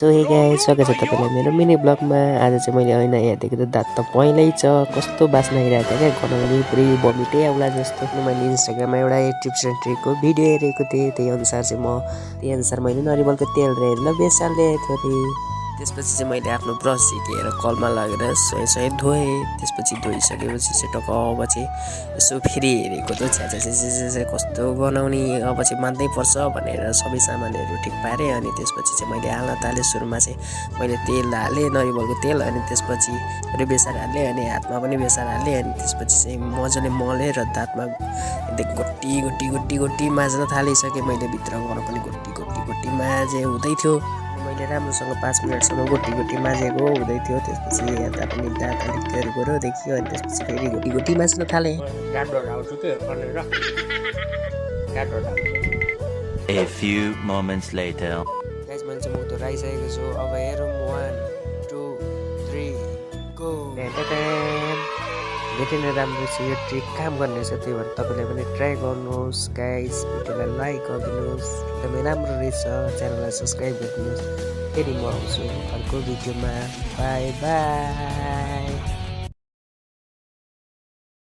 So hey guys स्वागत छ तपाईलाई मेरो मिनी ब्लगमा। आज चाहिँ मैले ऐना हेर्दैको त दाँत त पहिल्यै छ, कस्तो बास्ना आइरहेको थियो क्या, गनाउने पुरै भमिटै आउला जस्तो। मैले इन्स्टाग्राममा एउटा टिप्स एन्ड ट्रिकको भिडियो हेरेको थिएँ, त्यही अनुसार मैले नरिवलको तेल र बेसन ल्याएको थिएँ। त्यसपछि चाहिँ मैले आफ्नो ब्रस झिकेर कलमा लगेर सही धोएँ। त्यसपछि धोइसकेपछि चाहिँ टक्क अब चाहिँ यसो फेरि हेरेको त छ्या कस्तो गनाउने, अब चाहिँ मान्नै पर्छ भनेर सबै सामानहरू ठिक पारेँ। अनि त्यसपछि चाहिँ मैले हाल्न थालेँ। सुरुमा चाहिँ मैले तेल हालेँ, नरिवलको तेल, अनि त्यसपछि बेसार हालेँ, अनि हातमा पनि बेसार हालेँ। अनि त्यसपछि चाहिँ मजाले मलेँ र दाँतमा एकदम गोटी माझ्न थालिसकेँ। मैले भित्रबाट पनि गोटी माझे हुँदै थियो। मैले राम्रोसँग 5 मिनटसम्म गोटी माझेको हुँदै थियो। त्यसपछि यता पनि दाँत अलिक गरो देखियो। अनि त्यसपछि फेरि गोटी माझ्न थालेँ। A few moments later. Guys मैले चाहिँ मुख धोइसकेको छु। अब हेरौँ 1 2 3 गो। धेरै नै राम्रो छ यो ट्रिक, काम गर्ने छ। त्यही भएर तपाईँले पनि ट्राई गर्नुहोस् गाइस। भिडियोलाई लाइक गरिदिनुहोस्, एकदमै राम्रो रहेछ। च्यानललाई सब्सक्राइब गरिदिनुहोस्। फेरि म आउँछु अर्को भिडियोमा। By by.